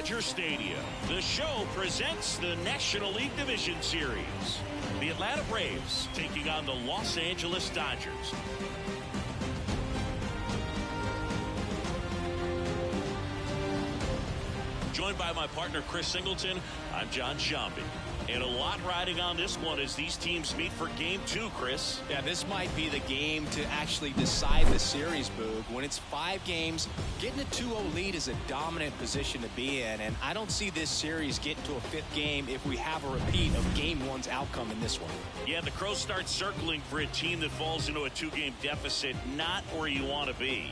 Dodger Stadium, the show presents the National League Division Series. The Atlanta Braves taking on the Los Angeles Dodgers. Joined by my partner Chris Singleton, I'm John Shambi. And a lot riding on this one as these teams meet for Game 2, Chris. Yeah, this might be the game to actually decide the series, Boog. When it's 5 games, getting a 2-0 lead is a dominant position to be in, and I don't see this series getting to a 5th game if we have a repeat of Game 1's outcome in this one. Yeah, the Crows start circling for a team that falls into a 2-game deficit, not where you want to be.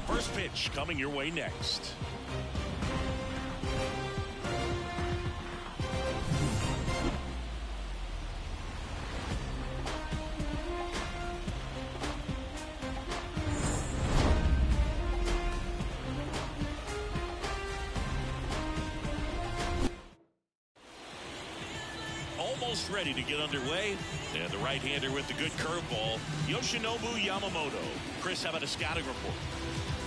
First pitch coming your way next. Almost ready to get underway. And the right-hander with the good curveball, Yoshinobu Yamamoto. Chris, how about a scouting report?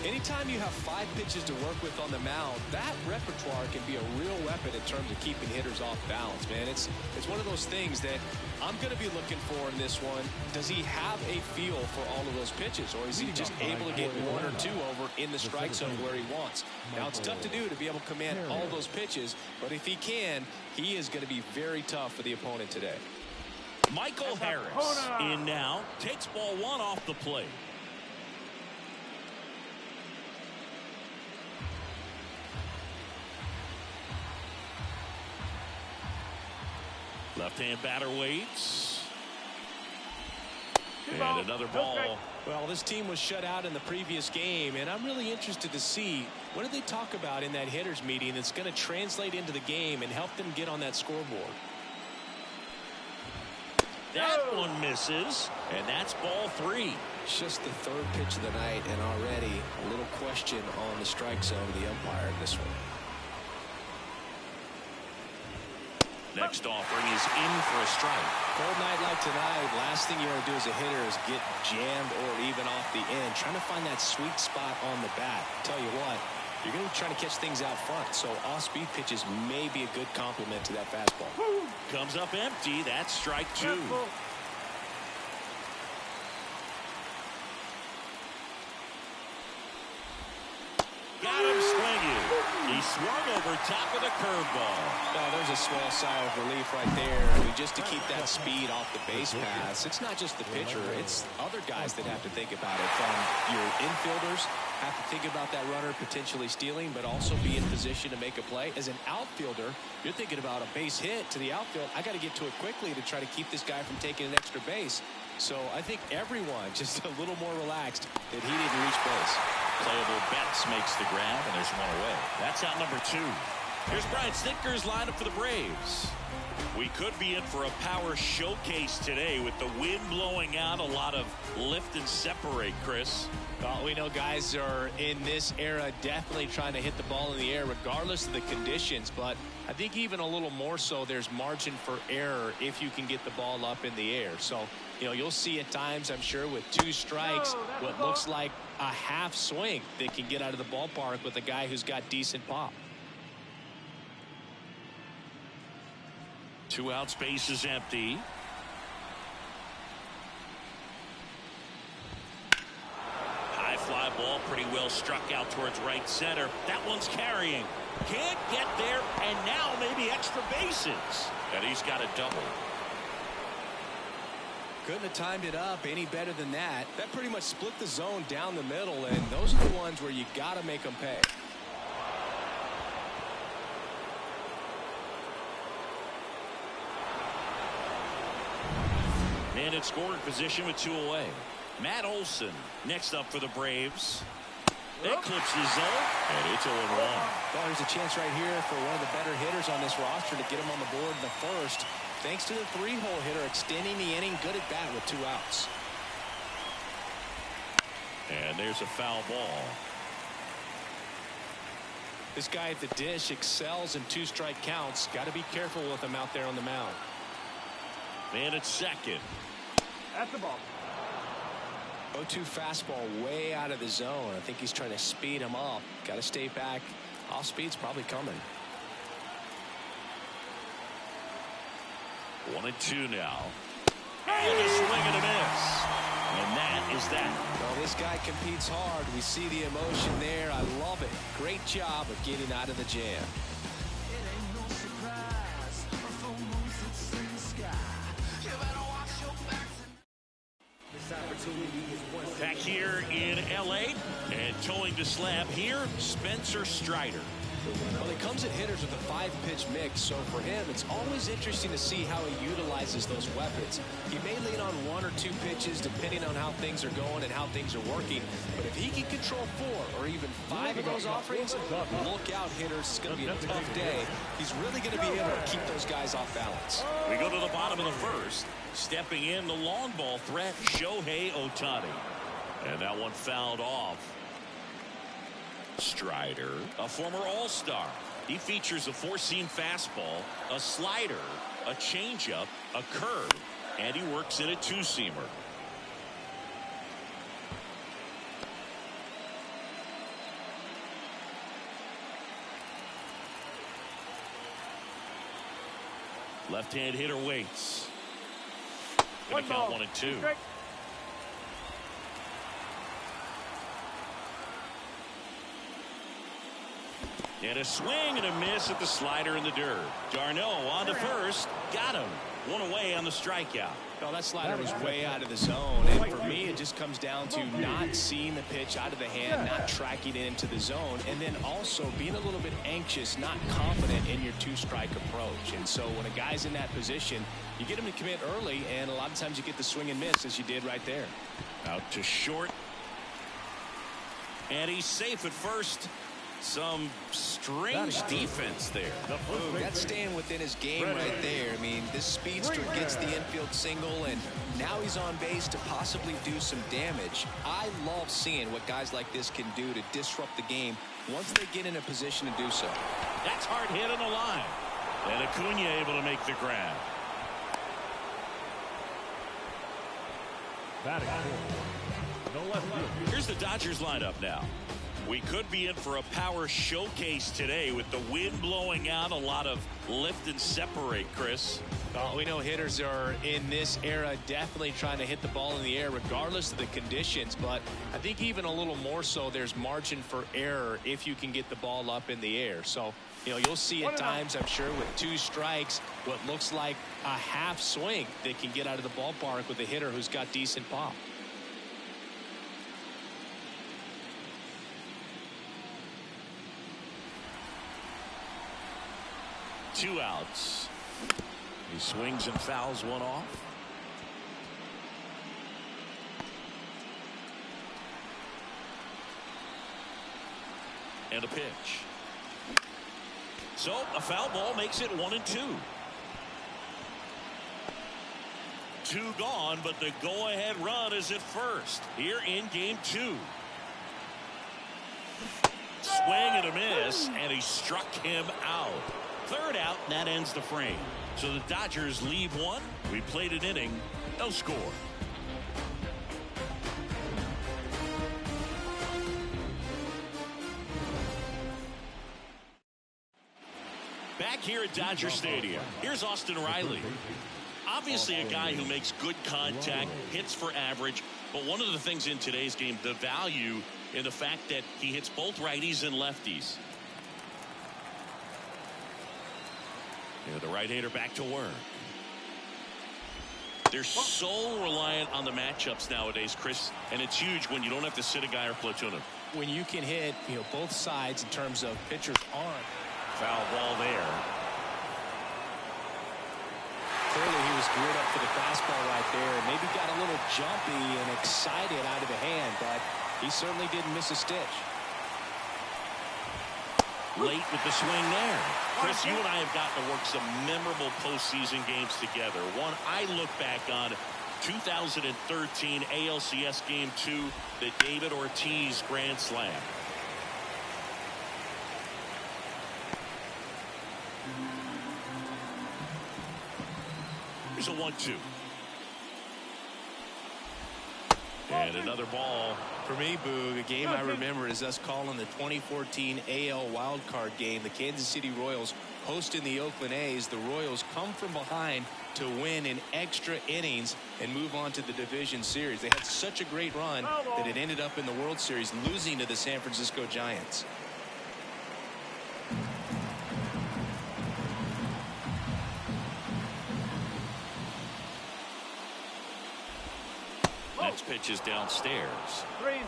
Anytime you have 5 pitches to work with on the mound, that repertoire can be a real weapon in terms of keeping hitters off balance, man. It's one of those things that I'm going to be looking for in this one. Does he have a feel for all of those pitches, or is he just able to get 1 or 2 over in the strike zone where he wants? Now, it's tough to do to be able to command all those pitches, but if he can, he is going to be very tough for the opponent today. Michael Harris in now, takes ball 1 off the plate. Left-hand batter waits. And another ball. Well, this team was shut out in the previous game, and I'm really interested to see what did they talk about in that hitters meeting that's going to translate into the game and help them get on that scoreboard. That one misses, and that's ball 3. It's just the 3rd pitch of the night, and already a little question on the strike zone of the umpire in this one. Next offering is in for a strike. Cold night like tonight, last thing you want to do as a hitter is get jammed or even off the end. Trying to find that sweet spot on the bat. Tell you what, you're going to be trying to catch things out front, so off-speed pitches may be a good complement to that fastball. Comes up empty. That's strike 2. Got him swinging. He swung over top of the curveball. Oh, there's a small sigh of relief right there. I mean, just to keep that speed off the base paths. It's not just the pitcher. It's other guys that have to think about it. Your infielders have to think about that runner potentially stealing, but also be in position to make a play. As an outfielder, you're thinking about a base hit to the outfield. I got to get to it quickly to try to keep this guy from taking an extra base. So I think everyone just a little more relaxed that he didn't reach base. Playable Betts makes the grab, and there's one away. That's out number 2. Here's Brian Snitker's lineup for the Braves. We could be in for a power showcase today with the wind blowing out, a lot of lift and separate, Chris. Well, we know guys are in this era definitely trying to hit the ball in the air regardless of the conditions, but I think even a little more so there's margin for error if you can get the ball up in the air. So, you know, you'll see at times, I'm sure, with 2 strikes, what looks like a half swing that can get out of the ballpark with a guy who's got decent pop. 2 outs, base is empty. High fly ball, pretty well struck out towards right center. That one's carrying. Can't get there, and now maybe extra bases. And he's got a double. Couldn't have timed it up any better than that. That pretty much split the zone down the middle, and those are the ones where you got to make them pay. And in scoring position with 2 away. Matt Olson next up for the Braves. That clips the zone, and it's 0-1. Well, there's a chance right here for one of the better hitters on this roster to get him on the board in the first. Thanks to the 3-hole hitter extending the inning, good at bat with 2 outs. And there's a foul ball. This guy at the dish excels in 2-strike counts. Got to be careful with him out there on the mound. Man at second. At the ball. 0-2 fastball way out of the zone. I think he's trying to speed him up. Got to stay back. Off speed's probably coming. 1-2 now. And a swing and a miss. And that is that. Well, this guy competes hard. We see the emotion there. I love it. Great job of getting out of the jam. Back here in L.A. and towing the slab here, Spencer Strider. Well, he comes at hitters with a 5-pitch mix, so for him, it's always interesting to see how he utilizes those weapons. He may lean on 1 or 2 pitches depending on how things are going and how things are working, but if he can control 4 or even 5 of those offerings, look out, hitters. It's going to be a tough day. He's really going to be able to keep those guys off balance. We go to the bottom of the first. Stepping in, the long ball threat, Shohei Ohtani. And that one fouled off. Strider, a former All-Star. He features a 4-seam fastball, a slider, a changeup, a curve, and he works in a 2-seamer. Left-hand hitter waits. Going to count 1-2. And a swing and a miss at the slider in the dirt. Darno on to first. Got him. One away on the strikeout. Well, that slider was way out of the zone. And for me, it just comes down to not seeing the pitch out of the hand, not tracking it into the zone, and then also being a little bit anxious, not confident in your 2-strike approach. And so when a guy's in that position, you get him to commit early, and a lot of times you get the swing and miss, as you did right there. Out to short. And he's safe at first. Some strange defense there. Ooh, that's staying within his game right there. I mean, this speedster gets the infield single, and now he's on base to possibly do some damage. I love seeing what guys like this can do to disrupt the game once they get in a position to do so. That's hard hit on the line. And Acuna able to make the grab. Here's the Dodgers lineup now. We could be in for a power showcase today with the wind blowing out, a lot of lift and separate, Chris. Well, we know hitters are in this era definitely trying to hit the ball in the air regardless of the conditions, but I think even a little more so there's margin for error if you can get the ball up in the air. So, you know, you'll see at times, I'm sure, with 2 strikes, what looks like a half swing that can get out of the ballpark with a hitter who's got decent pop. Two outs. He swings and fouls one off. And a pitch. So a foul ball makes it 1-2. 2 gone, but the go-ahead run is at first here in game 2. Swing and a miss, and he struck him out. 3rd out, and that ends the frame. So the Dodgers leave 1. We played an inning, no score. Back here at Dodger Stadium, here's Austin Riley. Obviously a guy who makes good contact, hits for average, but one of the things in today's game, the value in the fact that he hits both righties and lefties. And the right-hander back to work. They're so reliant on the matchups nowadays, Chris, and it's huge when you don't have to sit a guy or platoon him. When you can hit, you know, both sides in terms of pitcher's arm. Foul ball there. Clearly he was geared up for the fastball right there, and maybe got a little jumpy and excited out of the hand, but he certainly didn't miss a stitch. Late with the swing there. Chris, you and I have gotten to work some memorable postseason games together. One I look back on, 2013 ALCS Game 2, the David Ortiz Grand Slam. Here's a 1-2. And another ball. For me, Boog, a game I remember is us calling the 2014 AL wildcard game. The Kansas City Royals hosting the Oakland A's. The Royals come from behind to win in extra innings and move on to the division series. They had such a great run that it ended up in the World Series, losing to the San Francisco Giants. Next pitch is downstairs. 3-2.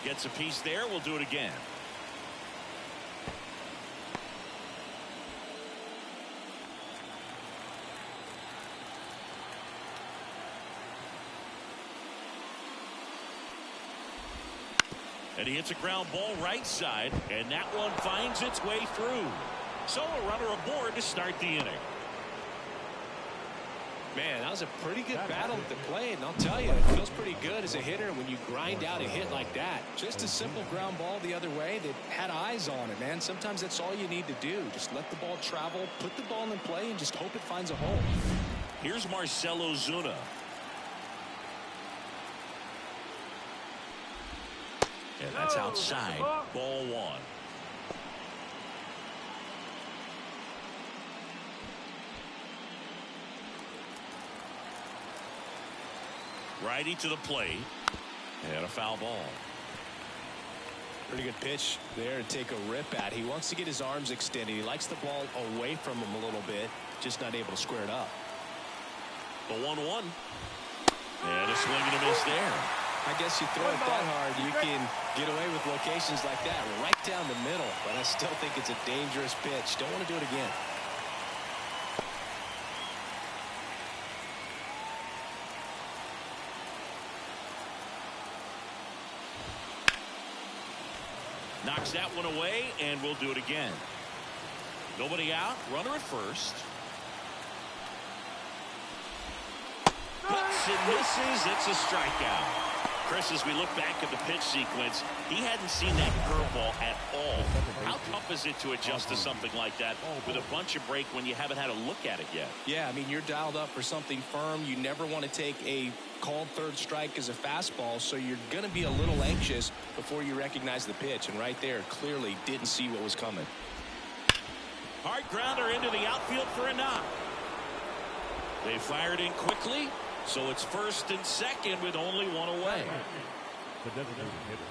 Gets a piece there. We'll do it again. And he hits a ground ball right side, and that one finds its way through. So a runner aboard to start the inning. Man, that was a pretty good battle at the plate, and I'll tell you, it feels pretty good as a hitter when you grind out a hit like that. Just a simple ground ball the other way that had eyes on it, man. Sometimes that's all you need to do. Just let the ball travel, put the ball in play, and just hope it finds a hole. Here's Marcell Ozuna. And that's outside. Ball one. Righty to the plate. And a foul ball. Pretty good pitch there to take a rip at. He wants to get his arms extended. He likes the ball away from him a little bit. Just not able to square it up. The 1-1. And a swing and a miss there. I guess you throw it that hard, you can get away with locations like that right down the middle. But I still think it's a dangerous pitch. Don't want to do it again. Knocks that one away, and we'll do it again. Nobody out. Runner at first. Hits and misses. It's a strikeout. Chris, as we look back at the pitch sequence, he hadn't seen that curveball at all. How tough is it to adjust to something like that with a bunch of break when you haven't had a look at it yet? Yeah, I mean, you're dialed up for something firm. You never want to take a called third strike as a fastball, so you're going to be a little anxious before you recognize the pitch. And right there, clearly didn't see what was coming. Hard grounder into the outfield for a knock. They fired in quickly. So it's first and second with only one away. The designated hitter,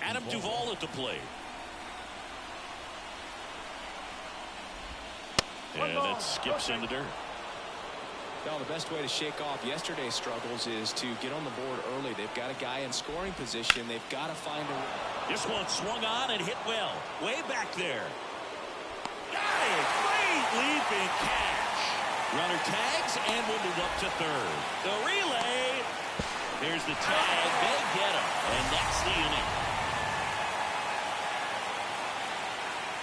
Adam Duvall at the plate. And that skips in the dirt. Well, the best way to shake off yesterday's struggles is to get on the board early. They've got a guy in scoring position. They've got to find a... This one swung on and hit well. Way back there. Got it. Great leap in catch. Runner tags and will move up to third. The relay. There's the tag. They get him. And that's the inning.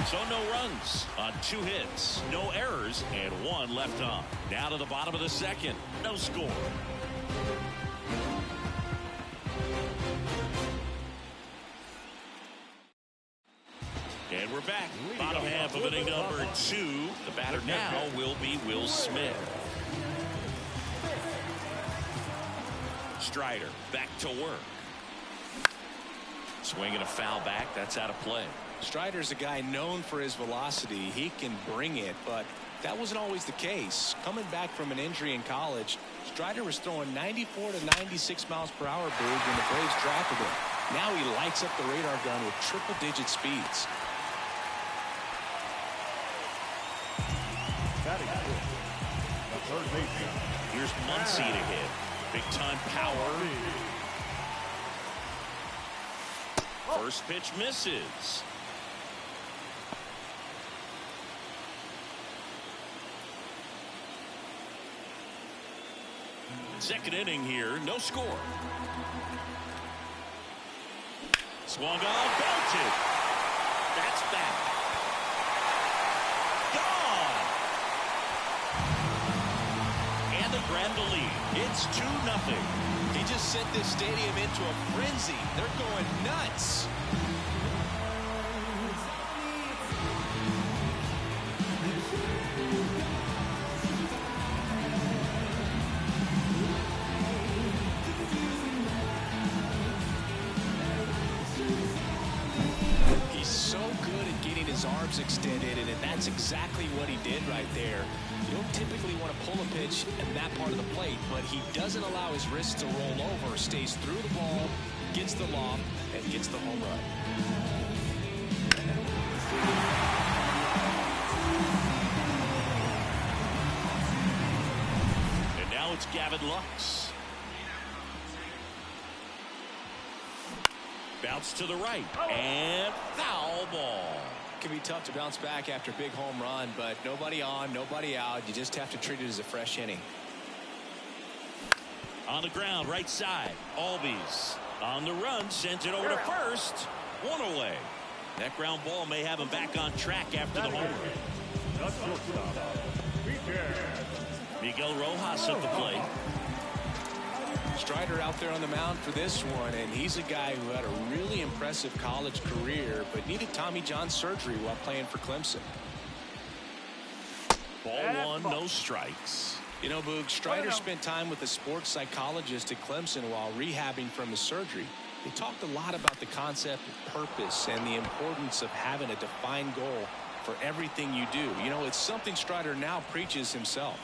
So no runs on 2 hits, no errors, and 1 left on. Now to the bottom of the second. No score. And we're back. Bottom half of inning number 2. The batter now will be Will Smith. Strider back to work. Swinging a foul back. That's out of play. Strider's a guy known for his velocity. He can bring it, but that wasn't always the case. Coming back from an injury in college, Strider was throwing 94 to 96 miles per hour, Boog, when the Braves drafted him. Now he lights up the radar gun with triple-digit speeds. Here's Muncy to hit. Big-time power. First pitch misses. Second inning here, no score. Swung on, belted. That's back. Gone. And the grab the lead. It's 2-0. He just sent this stadium into a frenzy. They're going nuts. arms extended, and that's exactly what he did right there. You don't typically want to pull a pitch in that part of the plate, but he doesn't allow his wrist to roll over, stays through the ball, gets the lob, and gets the home run. And now it's Gavin Lux. Bounce to the right, and foul ball. Can be tough to bounce back after a big home run, but nobody on, nobody out. You just have to treat it as a fresh inning. On the ground, right side, Albies on the run, sends it over to first. One away. That ground ball may have him back on track after the home run. Miguel Rojas at the plate. Strider out there on the mound for this one, and he's a guy who had a really impressive college career but needed Tommy John surgery while playing for Clemson. Ball one, no strikes. You know, Boog, Strider spent time with a sports psychologist at Clemson while rehabbing from his surgery. They talked a lot about the concept of purpose and the importance of having a defined goal for everything you do. You know, it's something Strider now preaches himself.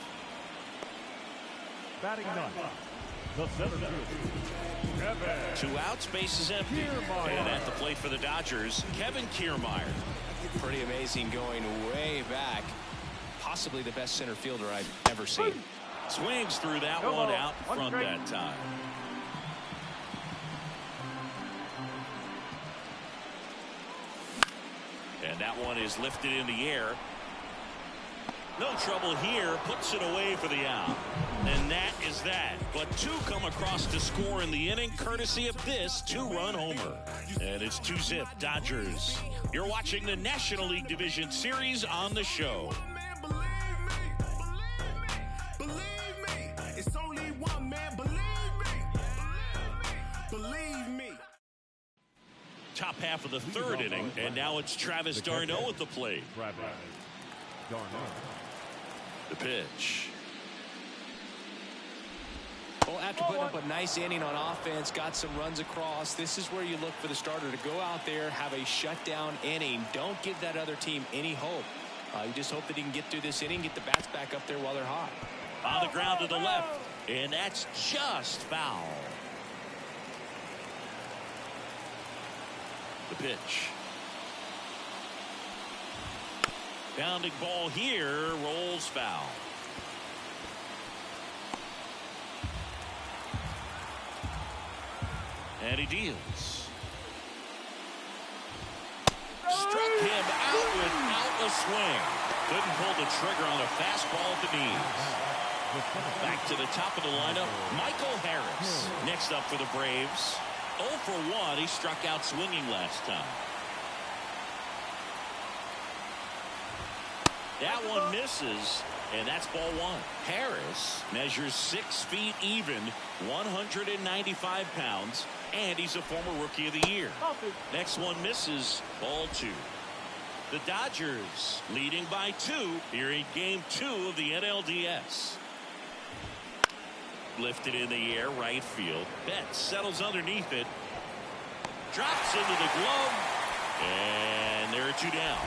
Batting ninth, the center fielder, Kevin. 2 outs, base is empty. Kiermaier. And at the plate for the Dodgers, Kevin Kiermaier. Pretty amazing, going way back. Possibly the best center fielder I've ever seen. Swings through that one out front that time. And that one is lifted in the air. No trouble here, puts it away for the out. And that is that. But 2 come across to score in the inning, courtesy of this 2-run homer. And it's 2-zip Dodgers. You're watching the National League Division Series on the show. Believe me, it's only one man. Believe me. Top half of the 3rd inning, and now it's Travis d'Arnaud at the plate. The pitch. Well, after putting up a nice inning on offense, got some runs across, this is where you look for the starter to go out there, have a shutdown inning. Don't give that other team any hope. You just hope that he can get through this inning, get the bats back up there while they're hot. On the ground to the left, and that's just foul. The pitch. Bounding ball here, rolls foul. And he deals. Struck him out without a swing. Couldn't pull the trigger on a fastball at the knees. Back to the top of the lineup, Michael Harris. Next up for the Braves. 0 for 1. He struck out swinging last time. That one misses, and that's ball 1. Harris measures 6 feet even, 195 pounds, and he's a former Rookie of the Year. Next one misses, ball 2. The Dodgers leading by 2 here in Game 2 of the NLDS. Lifted in the air, right field. Betts settles underneath it. Drops into the glove. And there are 2 down.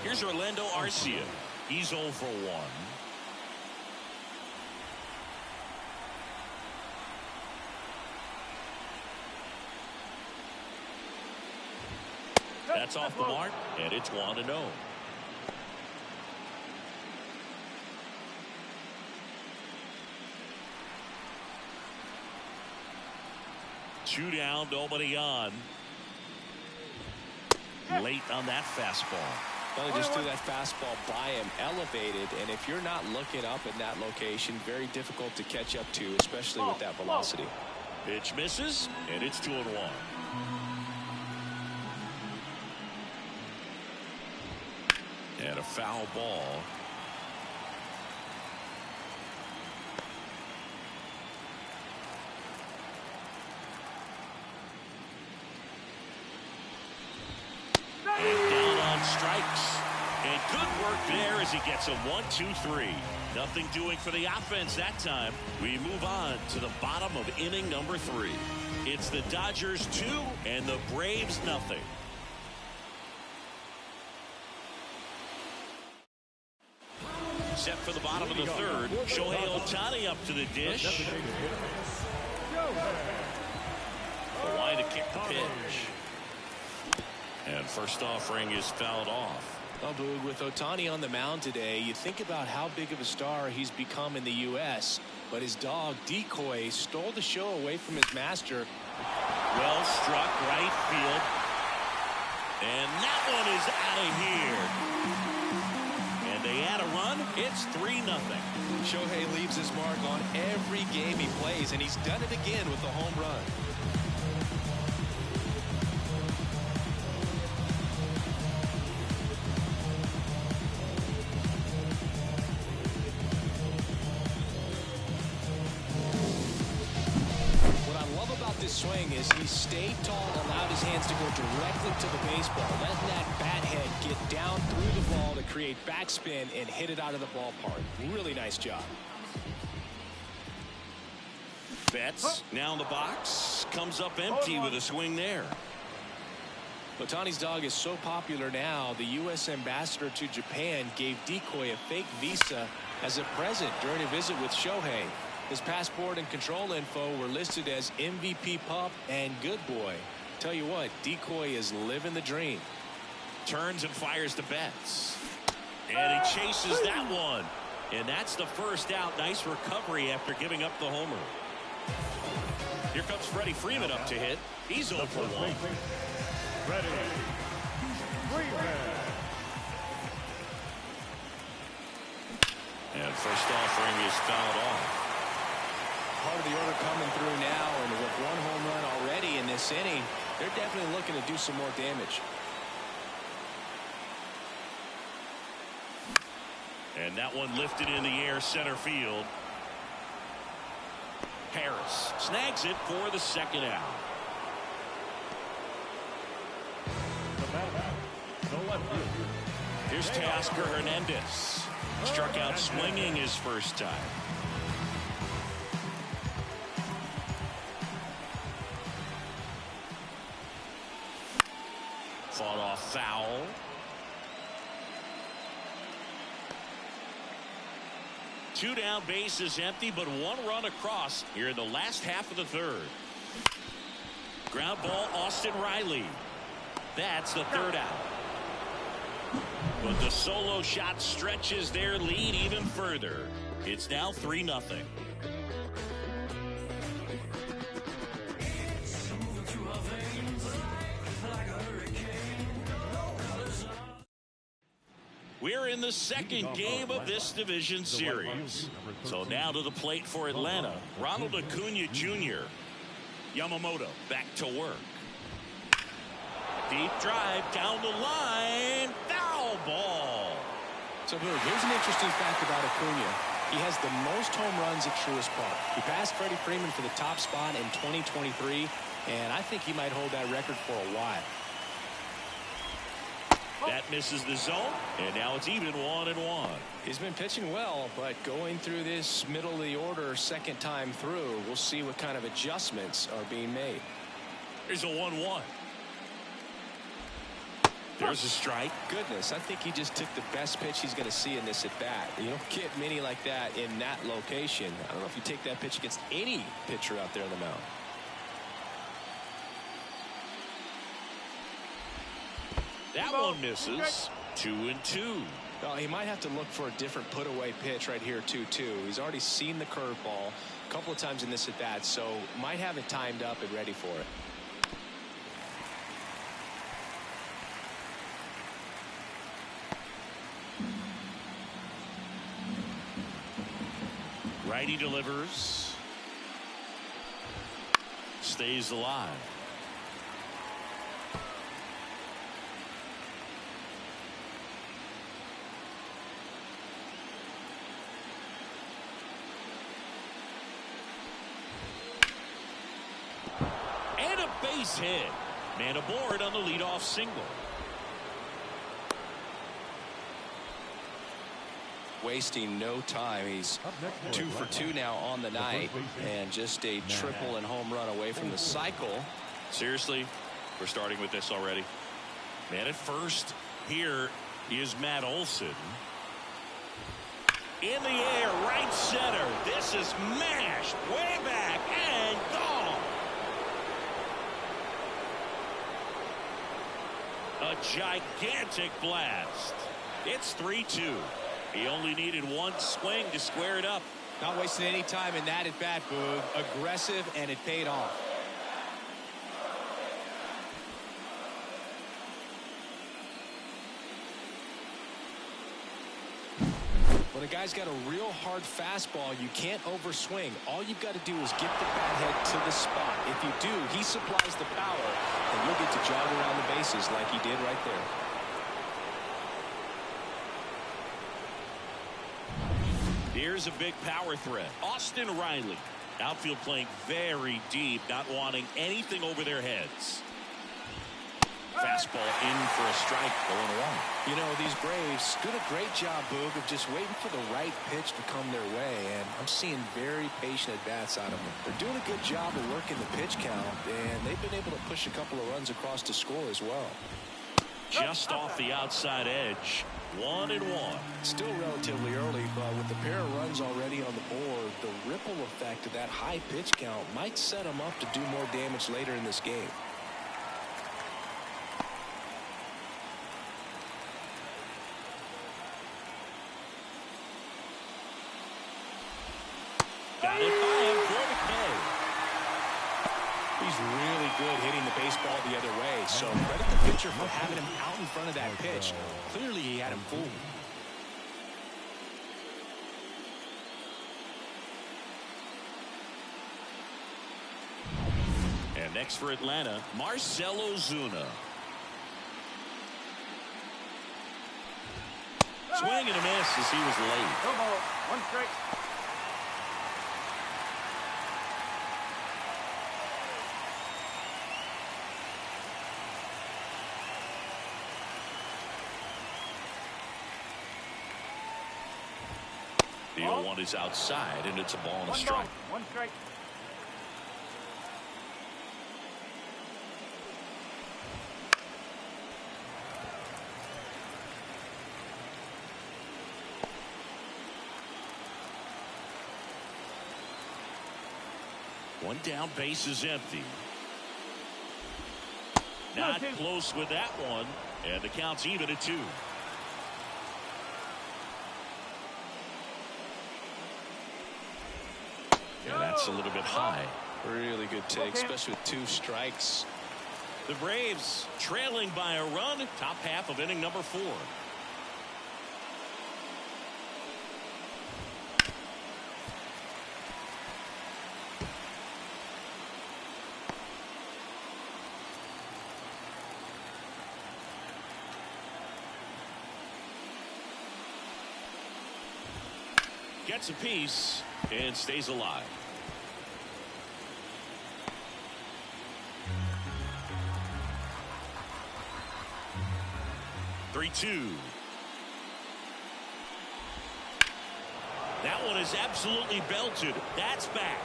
Here's Orlando Arcia. He's 0 for 1. That's off the mark, and it's 1-0. Two down, nobody on. Late on that fastball. Well, he just threw that fastball by him, elevated, and if you're not looking up in that location, very difficult to catch up to, especially with that velocity. Pitch misses, and it's 2-1. And a foul ball. And down on strikes. And good work there as he gets a 1-2-3. Nothing doing for the offense that time. We move on to the bottom of inning number 3. It's the Dodgers 2 and the Braves nothing. Set for the bottom of the third. Shohei Ohtani up to the dish. Kawhi to kick the pitch. And first offering is fouled off. Well, Boog, with Ohtani on the mound today, you think about how big of a star he's become in the U.S., but his dog, Decoy, stole the show away from his master. Well struck, right field. And that one is out of here. And they add a run. It's 3-0. Shohei leaves his mark on every game he plays, and he's done it again with a home run. Swing is he stayed tall and allowed his hands to go directly to the baseball, letting that bat head get down through the ball to create backspin and hit it out of the ballpark. Really nice job. Betts now in the box, comes up empty with a swing there. Ohtani's dog is so popular now, the U.S. ambassador to Japan gave Decoy a fake visa as a present during a visit with Shohei. His passport and control info were listed as MVP pup and good boy. Tell you what, Decoy is living the dream. Turns and fires to Betts. And he chases that one. And that's the first out. Nice recovery after giving up the homer. Here comes Freddie Freeman up to hit. He's 0 for 1. Freddie Freeman. And first offering is fouled off. Part of the order coming through now, and with one home run already in this inning, they're definitely looking to do some more damage. And that one lifted in the air center field. Harris snags it for the second out. Here's Teoscar Hernandez. Struck out swinging his first time. Fought off foul. Two down, bases empty, but one run across here in the last half of the third. Ground ball, Austin Riley. That's the third out. But the solo shot stretches their lead even further. It's now 3-0. We're in the second game of this division series. So now to the plate for Atlanta. Ronald Acuna Jr. Yamamoto back to work. Deep drive down the line. Foul ball. So here's an interesting fact about Acuna. He has the most home runs at Truist Park. He passed Freddie Freeman for the top spot in 2023, and I think he might hold that record for a while. That misses the zone, and now it's even 1-1. He's been pitching well, but going through this middle of the order second time through, we'll see what kind of adjustments are being made. Here's a 1-1. There's a strike. Goodness, I think he just took the best pitch he's going to see in this at bat. You don't get many like that in that location. I don't know if you take that pitch against any pitcher out there on the mound. That one misses. 2-2. Well, he might have to look for a different put-away pitch right here, 2-2. He's already seen the curveball a couple of times in this at bat, so might have it timed up and ready for it. Righty delivers. Stays alive. And a base hit. Man aboard on the leadoff single. wasting no time. He's 2 for 2 now on the night, and just a triple and home run away from the cycle. Seriously, we're starting with this already. Man at first, here is Matt Olson. In the air, right center. This is mashed way back and gone. A gigantic blast. It's 3-2. He only needed one swing to square it up. Not wasting any time in that at bat, Boog. Aggressive, and it paid off. When a guy's got a real hard fastball, you can't overswing. All you've got to do is get the bat head to the spot. If you do, he supplies the power, and you'll get to jog around the bases like he did right there. Here's a big power threat. Austin Riley. Outfield playing very deep, not wanting anything over their heads. Fastball in for a strike, 0-1. You know, these Braves did a great job, Boog, of just waiting for the right pitch to come their way, and I'm seeing very patient at-bats out of them. They're doing a good job of working the pitch count, and they've been able to push a couple of runs across to score as well. Just off the outside edge, 1-1. Still relatively early, but with a pair of runs already on the board, the ripple effect of that high pitch count might set them up to do more damage later in this game. Got it by him for the K. He's really good hitting the baseball the other way, so credit the pitcher for having him out in front of that pitch. Clearly he had him fooled. And next for Atlanta, Marcell Ozuna. Swing and a miss as he was late. No ball. 1 strike. The 0-1 is outside, and it's a ball and a strike. 1 strike. One down, base is empty. Not close with that one, and the count's even at 2. And that's a little bit high. Really good take, especially with 2 strikes. The Braves trailing by a run, top half of inning number 4. Gets a piece and stays alive. Three-two. That one is absolutely belted. That's back.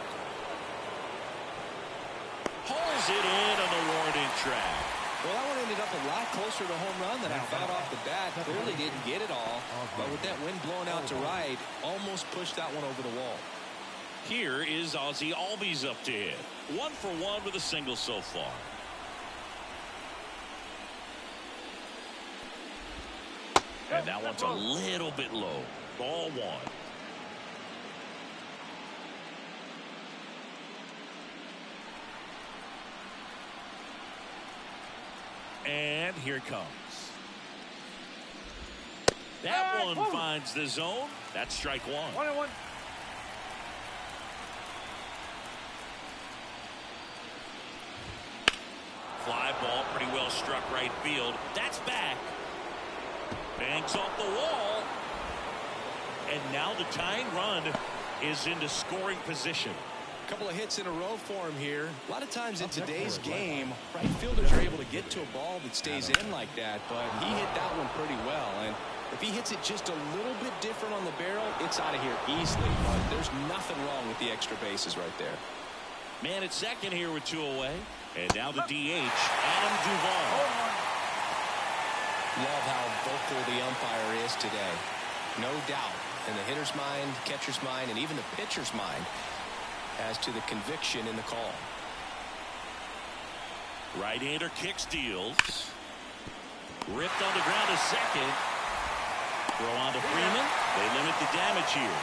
Hauls it in on the warning track. Well, that one ended up a lot closer to home run than I thought off the bat. Clearly didn't get it all, but with that wind blowing out to right, almost pushed that one over the wall. Here is Ozzy Albies up to hit. 1 for 1 with a single so far. And that one's a little bit low. Ball 1. And here it comes. That one finds the zone. That's strike 1. 1-1. Fly ball, pretty well struck right field. That's back. Banks off the wall. And now the tying run is into scoring position. Couple of hits in a row for him here. A lot of times in today's game, right fielders are able to get to a ball that stays in like that, but he hit that one pretty well. And If he hits it just a little bit different on the barrel, it's out of here easily. But there's nothing wrong with the extra bases right there. Man at second here with 2 away. And now the DH, Adam Duvall. Love how vocal the umpire is today. No doubt in the hitter's mind, catcher's mind, and even the pitcher's mind as to the conviction in the call. Right-hander kicks, deals. Ripped on the ground to second. Throw on to Freeman. They limit the damage here.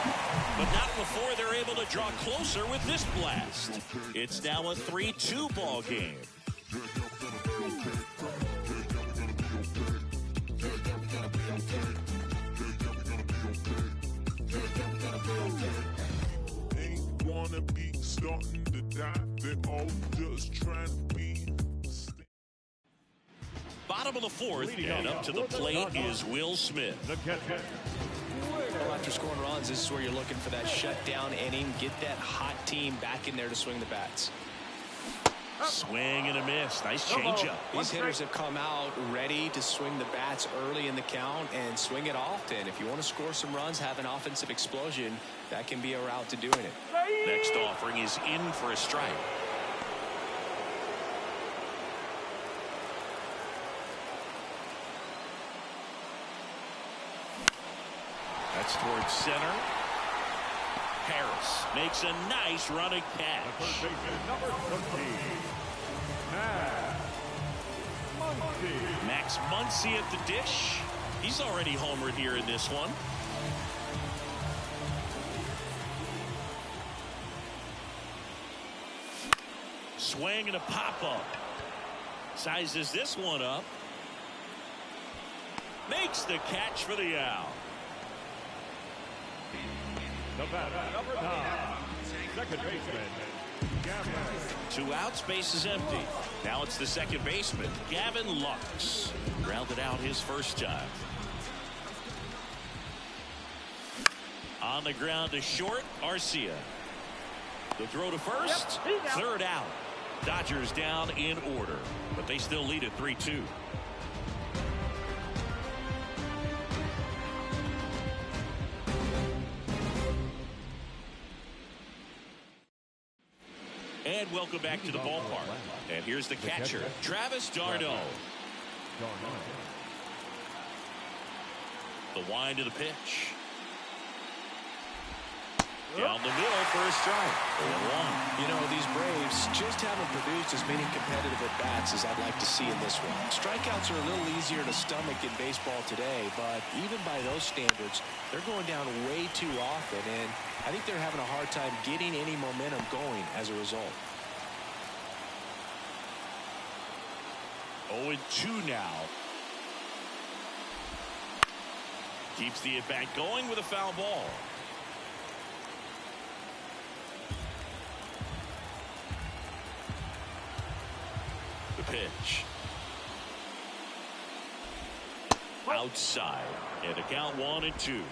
But not before they're able to draw closer with this blast. It's now a 3-2 ball game. Ain't wanna be starting to die. They all just trying to be. Bottom of the 4th, and up to the plate is Will Smith. Well, after scoring runs, this is where you're looking for that shutdown inning. Get that hot team back in there to swing the bats. Swing and a miss. Nice changeup. These hitters have come out ready to swing the bats early in the count and swing it often. If you want to score some runs, have an offensive explosion, that can be a route to doing it. Next offering is in for a strike. That's towards center. Harris makes a nice running catch. Number 13, Max Muncy at the dish. He's already homered here in this one. Swing and a pop-up. Sizes this one up. Makes the catch for the out. the batter, number 9, second baseman, Gavin. 2 outs, base is empty. Now it's the second baseman, Gavin Lux. Grounded out his first time. On the ground to short, Arcia. The throw to first, third out. Dodgers down in order, but they still lead at 3-2. And welcome back to the ballpark. And here's the catcher, Travis d'Arnaud. The wind of the pitch. Down the middle for a strike. 0-1. You know, these Braves just haven't produced as many competitive at-bats as I'd like to see in this one. Strikeouts are a little easier to stomach in baseball today, but even by those standards, they're going down way too often, and I think they're having a hard time getting any momentum going as a result. 0-2 now. Keeps the at-bat going with a foul ball. The pitch. Outside. And a count 1-2.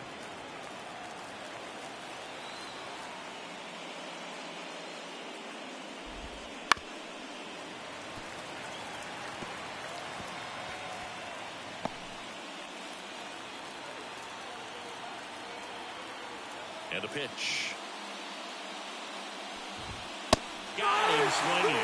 And a pitch. Got him swinging.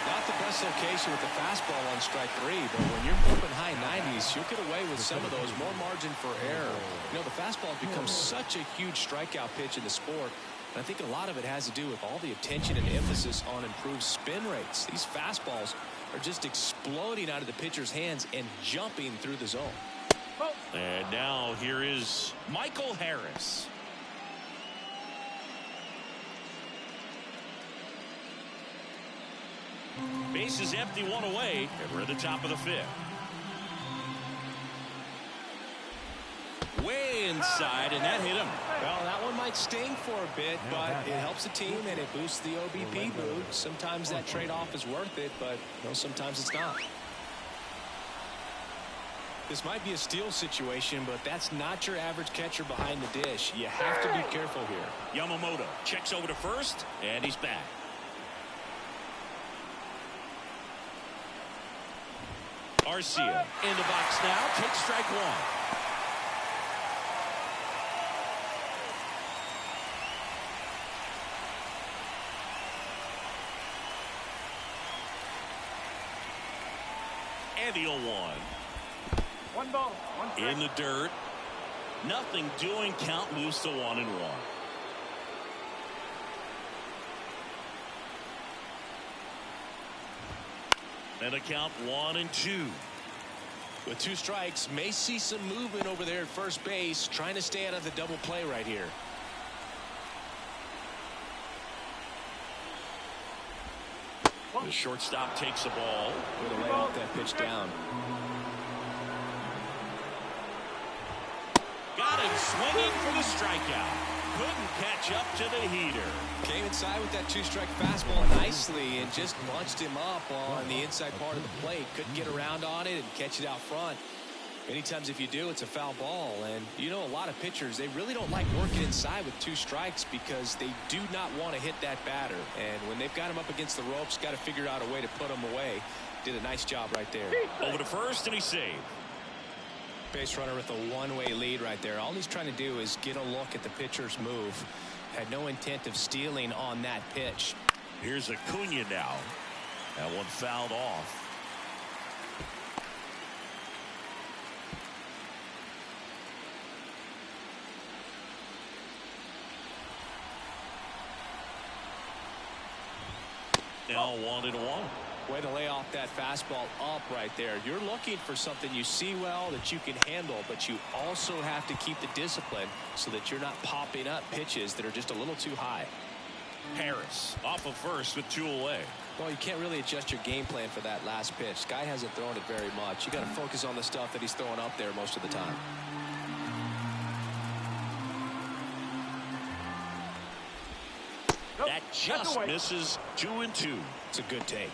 Not the best location with the fastball on strike 3, but when you're pumping high 90s, you'll get away with some of those, more margin for error. You know, the fastball has become such a huge strikeout pitch in the sport, and I think a lot of it has to do with all the attention and emphasis on improved spin rates. These fastballs are just exploding out of the pitcher's hands and jumping through the zone. And now here is Michael Harris. Base is empty, 1 away, and we're at the top of the 5th. Way inside, and that hit him. Well, that one might sting for a bit, but it helps the team and it boosts the OBP mood. Sometimes that trade-off is worth it, but you know, sometimes it's not. This might be a steal situation, but that's not your average catcher behind the dish. You have to be careful here. Yamamoto checks over to first, and he's back. Garcia in the box now. Takes strike one. And the 0-1. One ball, one strike. In the dirt. Nothing doing. Count moves to 1-1. And a count 1-2. With 2 strikes, may see some movement over there at first base, trying to stay out of the double play right here. The shortstop takes the ball. Way to lay off that pitch down. Got him swinging for the strikeout. Couldn't catch up to the heater. Came inside with that 2-strike fastball nicely and just bunched him up on the inside part of the plate. Couldn't get around on it and catch it out front. Many times if you do, it's a foul ball. And you know, a lot of pitchers, they really don't like working inside with 2 strikes because they do not want to hit that batter. And when they've got him up against the ropes, got to figure out a way to put him away. Did a nice job right there. Over to first, and he's saved. Base runner with a one-way lead right there. All he's trying to do is get a look at the pitcher's move. Had no intent of stealing on that pitch. Here's Acuna now. That one fouled off. Now 1-1. Way to lay off that fastball up right there. You're looking for something you see well that you can handle, but you also have to keep the discipline so that you're not popping up pitches that are just a little too high. Harris off of first with 2 away. Well, you can't really adjust your game plan for that last pitch. Guy hasn't thrown it very much. You got to focus on the stuff that he's throwing up there most of the time. That just misses. 2-2. It's a good take.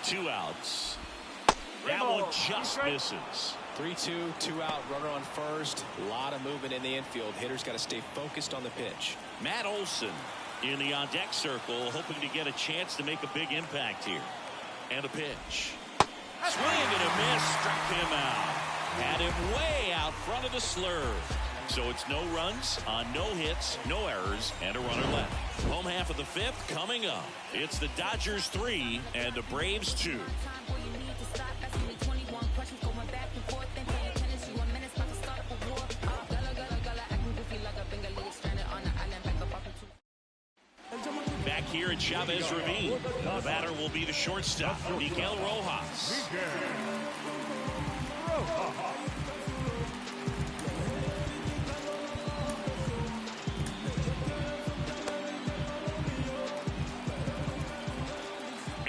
Two outs. That one just misses. 3-2, 2 out, runner on first. A lot of movement in the infield. Hitters got to stay focused on the pitch. Matt Olson in the on-deck circle, hoping to get a chance to make a big impact here. And a pitch. Swing and a miss. Struck him out. Had him way out front of the slurve. So it's no runs on no hits, no errors, and a runner left. Home half of the 5th coming up. It's the Dodgers 3 and the Braves 2. Back here at Chavez Ravine, the batter will be the shortstop, Miguel Rojas.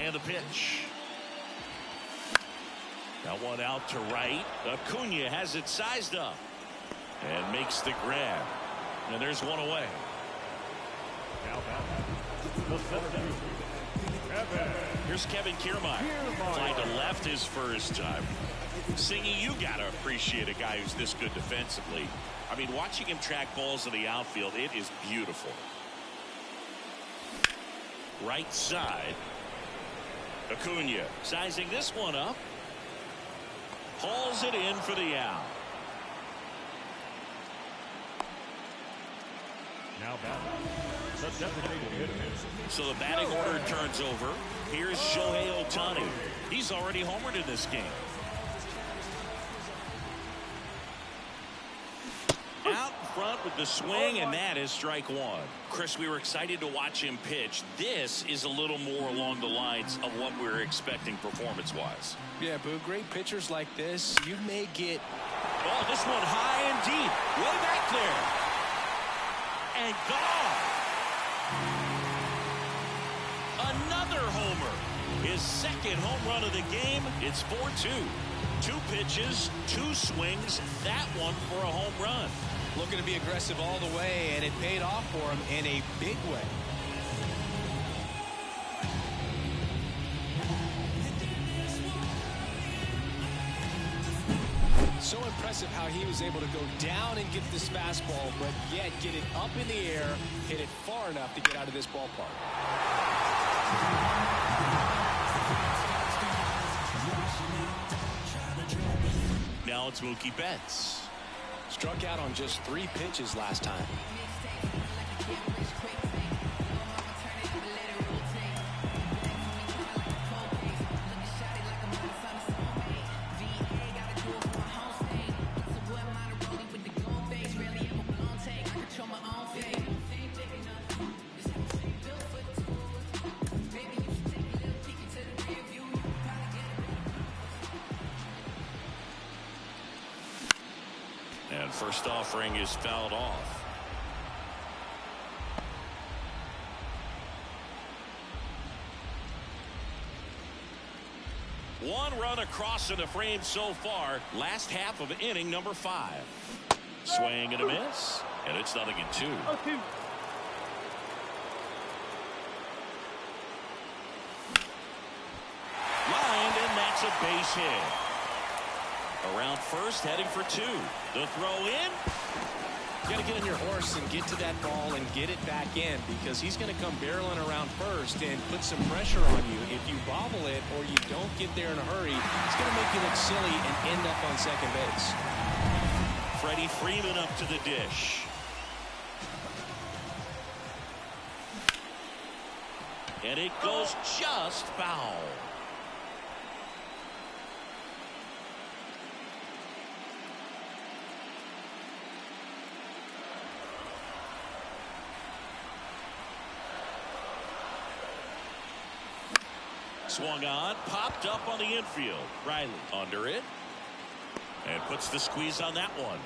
And the pitch. That one out to right. Acuna has it sized up and makes the grab. And there's one away. Here's Kevin Kiermaier. Fly to left his first time. Singy, you got to appreciate a guy who's this good defensively. I mean, watching him track balls in the outfield, it is beautiful. Right side. Acuna sizing this one up. Hauls it in for the out. Now batting, the designated hitter. So the batting order turns over. Here's Shohei Ohtani. He's already homered in this game. Out front with the swing, and that is strike one. Chris, we were excited to watch him pitch. This is a little more along the lines of what we were expecting performance-wise. Yeah, Boo, great pitchers like this, you may get... Oh, this one high and deep. Way back there. And gone. Another homer. His second home run of the game. It's 4-2. 2 pitches, 2 swings, that one for a home run. Looking to be aggressive all the way, and it paid off for him in a big way. So impressive how he was able to go down and get this fastball, but yet get it up in the air, hit it far enough to get out of this ballpark. Now it's Mookie Betts. Struck out on just 3 pitches last time. And first offering is fouled off. One run across in the frame so far. Last half of inning number 5. Swing and a miss. And it's 0-2. Lined, and that's a base hit. Around first, heading for 2. The throw in. You got to get on your horse and get to that ball and get it back in, because he's going to come barreling around first and put some pressure on you. If you bobble it or you don't get there in a hurry, it's going to make you look silly and end up on second base. Freddie Freeman up to the dish. And it goes just foul. Swung on, popped up on the infield. Riley under it. And puts the squeeze on that one.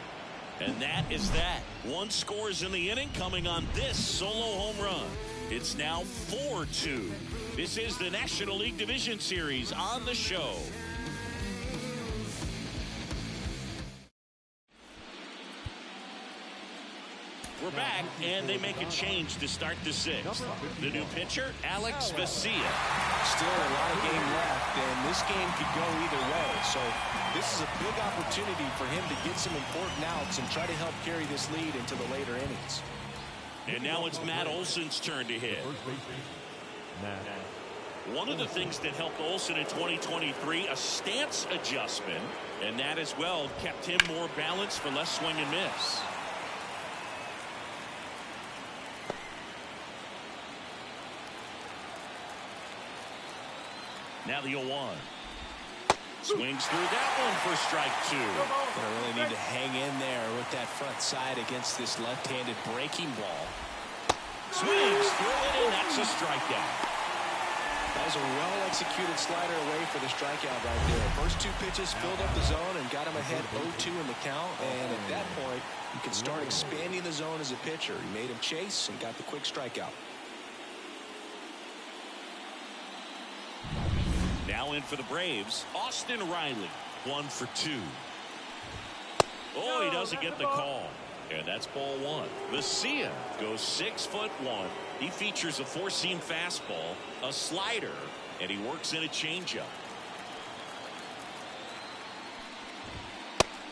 And that is that. 1 scores in the inning, coming on this solo home run. It's now 4-2. This is the National League Division Series on the show. We're back, and they make a change to start the 6th. The new pitcher, Alex Vesia. Still a lot of game left, and this game could go either way. So this is a big opportunity for him to get some important outs and try to help carry this lead into the later innings. And now it's Matt Olson's turn to hit. One of the things that helped Olson in 2023, a stance adjustment, and that as well kept him more balanced for less swing and miss. Now the 0-1. Swings through that one for strike 2. Gonna really need to hang in there with that front side against this left-handed breaking ball. Swings through it, and that's a strikeout. That was a well-executed slider away for the strikeout right there. First 2 pitches filled up the zone and got him ahead 0-2 in the count. And at that point, you can start expanding the zone as a pitcher. He made him chase and got the quick strikeout. Now in for the Braves, Austin Riley, 1 for 2. Oh, he doesn't get the call. And that's ball 1. Vesia goes 6'1". He features a 4-seam fastball, a slider, and he works in a changeup.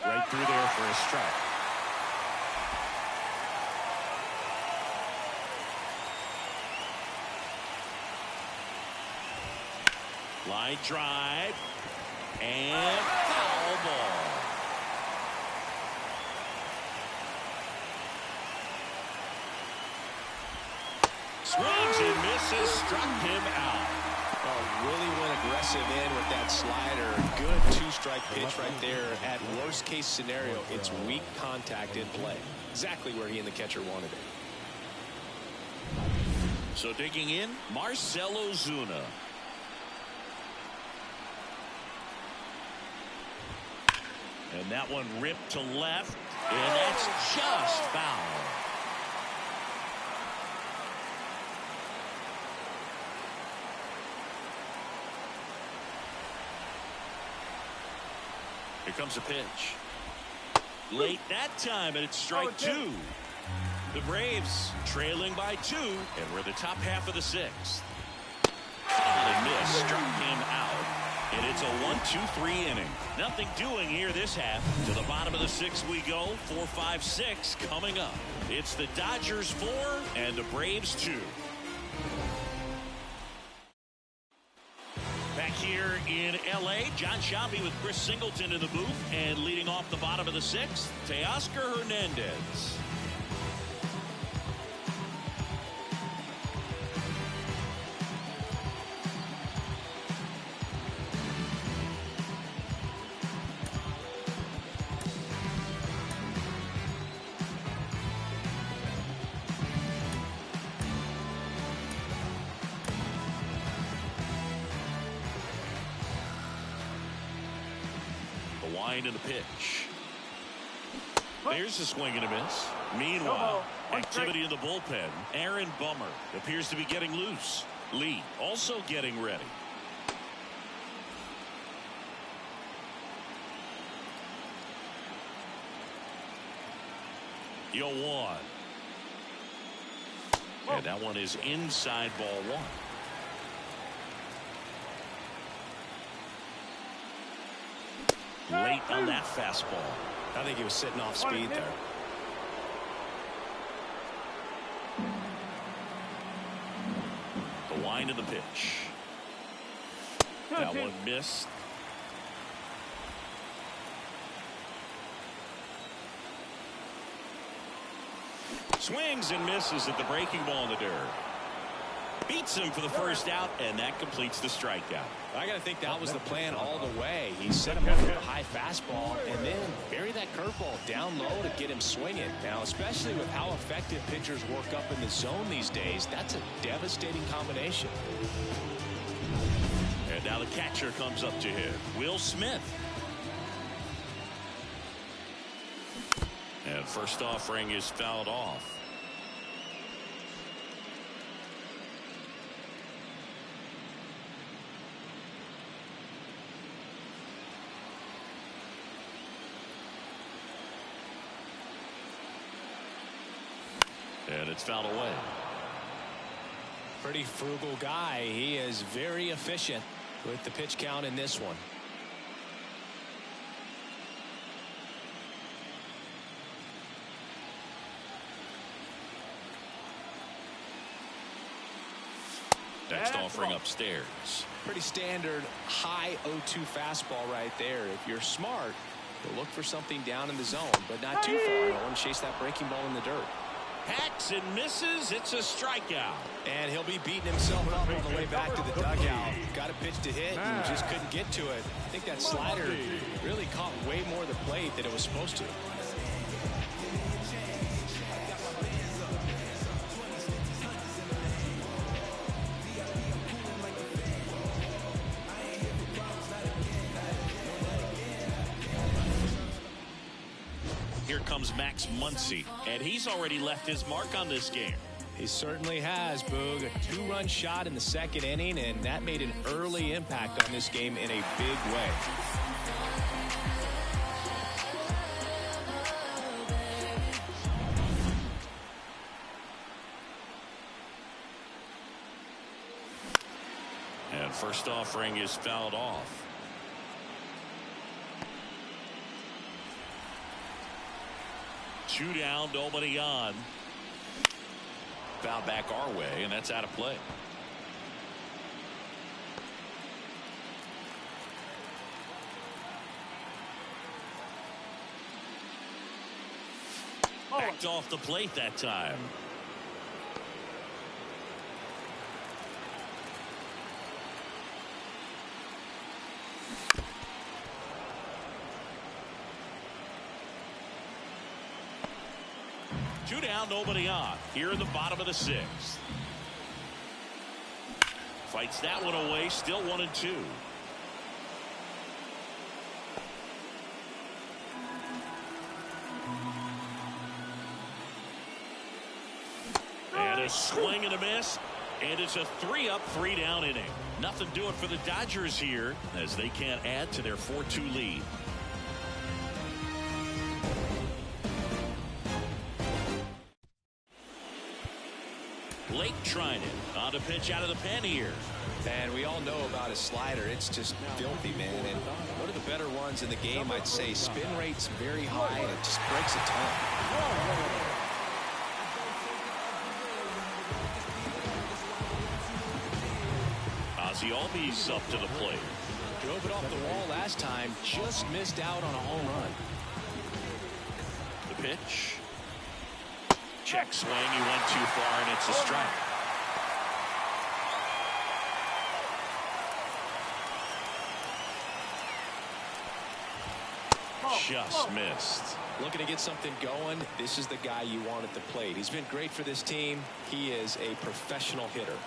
Right through there for a strike. Line drive, and foul ball. Swings and misses, struck him out. Oh, really went aggressive in with that slider. Good 2-strike pitch right there. At worst case scenario, it's weak contact in play. Exactly where he and the catcher wanted it. So digging in, Marcell Ozuna. And that one ripped to left, and that's just foul. Here comes a pitch. Late that time, and it's strike two. The Braves trailing by 2, and we're in the top half of the 6th. And miss struck him out, and it's a 1-2-3 inning. Nothing doing here this half. To the bottom of the 6th we go. 4, 5, 6 coming up. It's the Dodgers 4 and the Braves 2. Back here in L.A., John Shambi with Chris Singleton in the booth, and leading off the bottom of the 6th, Teoscar Hernandez. Wind in the pitch. There's a swing and a miss. Meanwhile, activity in the bullpen. Aaron Bummer appears to be getting loose. Lee also getting ready. Yo, 1. And that one is inside, ball 1. Late on that fastball. I think he was sitting off speed there. The wind of the pitch. That one missed. Swings and misses at the breaking ball in the dirt. Beats him for the first out, and that completes the strikeout. I got to think that was the plan all the way. He set him up with a high fastball and then bury that curveball down low to get him swinging. Now, especially with how effective pitchers work up in the zone these days, that's a devastating combination. And now the catcher comes up to him, Will Smith. And first offering is fouled off. And it's fouled away. Pretty frugal guy. He is very efficient with the pitch count in this one. Next offering upstairs. Pretty standard high 0-2 fastball right there. If you're smart, you'll look for something down in the zone, but not too far. You want to chase that breaking ball in the dirt. Hacks and misses. It's a strikeout. And he'll be beating himself up on the way back to the dugout. Got a pitch to hit and just couldn't get to it. I think that slider really caught way more of the plate than it was supposed to. Here comes Max Muncy, and he's already left his mark on this game. He certainly has, Boog. A 2-run shot in the 2nd inning, and that made an early impact on this game in a big way. And first offering is fouled off. Two down, nobody on. Foul back our way, and that's out of play. Backed off the plate that time. Two down, nobody on. Here in the bottom of the 6th. Fights that one away, still 1-2. And a swing and a miss. And it's a 3-up, 3-down inning. Nothing doing for the Dodgers here as they can't add to their 4-2 lead. trying it. On the pitch out of the pen here. And we all know about his slider. It's just filthy, man. And one of the better ones in the game, I'd say. Spin rate's very high, and it just breaks a ton. Ozzie Albies up to the plate. Drove it off the wall last time. Just missed out on a home run. The pitch. Check swing. He went too far, and it's a strike. Just missed. Looking to get something going. This is the guy you want at the plate. He's been great for this team. He is a professional hitter.